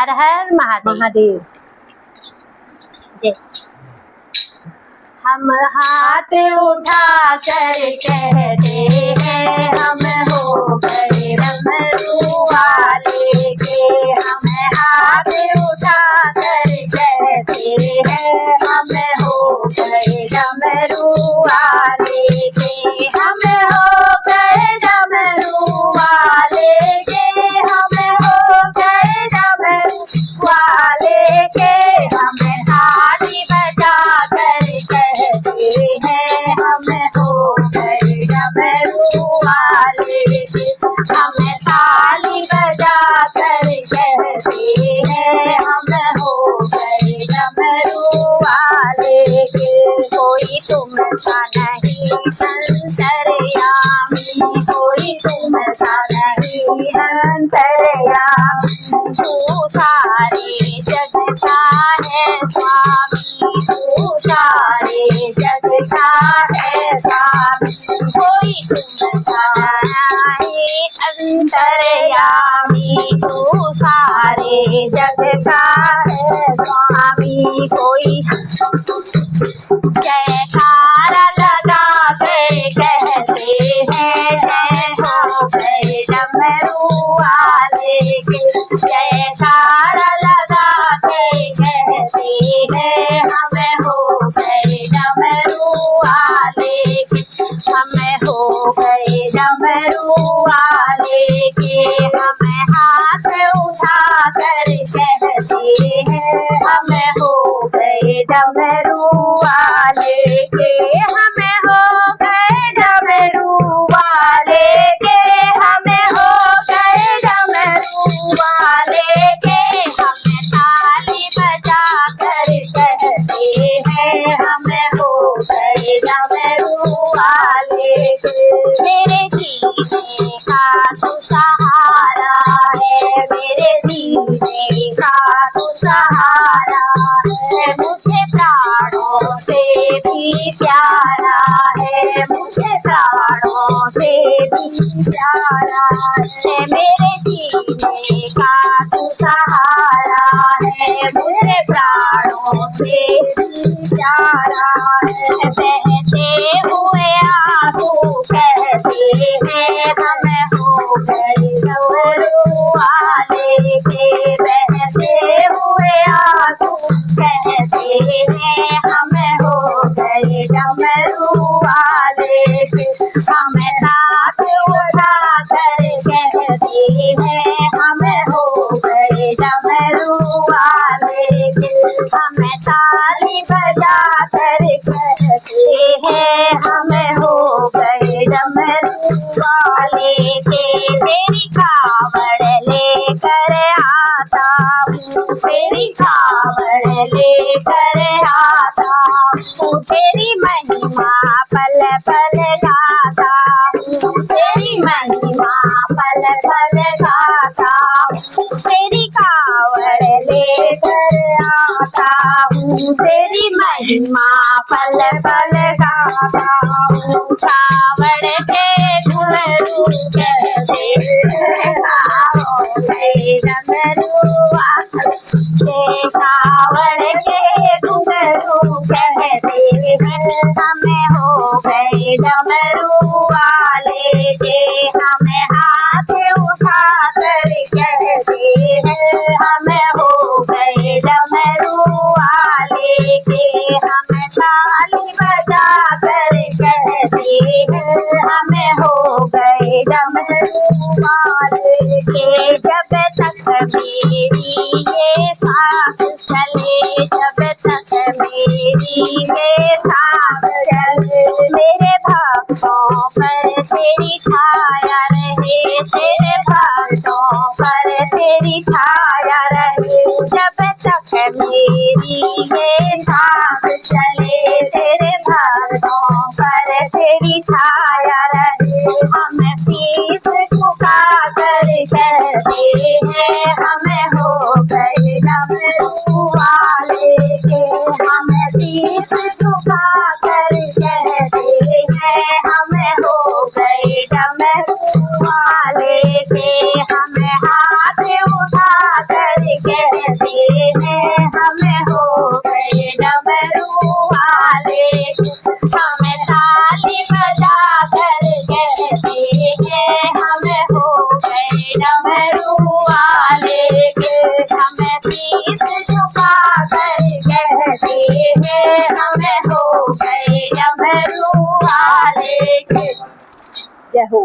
हर हर महादेव। हम हाथ उठा कर कहते हैं हम हो गए डमरू वाले के। हम हाथ उठा कर कहते हैं हम हो गए डमरू वाले के। हम हो गए डमरू वाले के। हम हो गए डमरू वाले के। हम थाली बजा कर कहते हैं हम हो गए डमरू वाले के। हम थाली बजा कर कहते हैं हम हो गए डमरू वाले के। कोई तुमसा नहीं अंतर्यामी, कोई तुमसा नहीं अंतर्यामी। तू सारे जग का है स्वामी, तू सारे जग का है स्वामी। कोई तुमसा नहीं अंतर्यामी, तू सारे जग का है स्वामी। कोई जयकारा लगा के कहते हैं जय हो गए डमरू वाले के। जयकारा लगा के कहते हैं हम हो गए डमरू वाले के। हम हो गए डमरू वाले के। हम हाथ उठा कर कहते हैं हम हो गए डमरू वाले के। हम हो गए डमरू वाले के। हम हो गए डमरू वाले के। हम थाली बजा कर कहते हैं हम हो गए डमरू वाले के। मेरे जीने का तू सहारा है, मेरे जीने का तू सहारा है। मुझे प्राणों से भी प्यारा है, मुझे प्राणों से भी प्यारा है। मेरे जीने का तू सहारा है, मुझे प्राणों से भी प्यारा है। बहते हुए आंसू कहते हैं हम हो गए डमरू वाले के। बहते हुए आंसू कहते हैं हम हो गए डमरू वाले के। हम हाथ उठा कर कहते हैं हम हो गए डमरू वाले के। हम थाली बजा कर कहते हैं हम हो गए डमरू वाले के। तेरी कावड़ लेकर आता हूँ, तेरी कावड़ लेकर आता हूँ। तेरी महिमा पल पल गाता हूँ, तेरी महिमा पल पल गाता हूँ। तेरी कावड़ लेकर आता हूँ, तेरी महिमा पल पल गाता हूँ। कावड़ के घुंघरू कहते हैं हो गए डमरू वाले के। कावड़ के घुंघरू कहते हैं हम हो गए डमरू वाले के। हम हाथ उठा कर कहते हैं हम हो गए डमरू वाले के। हम थाली बजा कर कहते हैं हम हो गए डमरू वाले के। जब तक मेरी ये सांस चले, जब तक मेरी ये सांस चले, मेरे भक्तों पर तेरी छाया रहे, तेरे भक्तों पर तेरी छाया रहे। जब तक मेरी ये सांस चले, तेरे भक्तों पर तेरी छाया रहे। हम शीश झुका कर कहते हैं हम हो गए डमरू वाले के। हम शीश झुका कर कहते हैं हम हो गए डमरू वाले के। हम हाथ उठा कर कहते ताली बजा कर कहते हैं हम हो गए डमरू वाले के। हम शीश झुका कर कहते हैं हम हो गए डमरू वाले के। जय हो।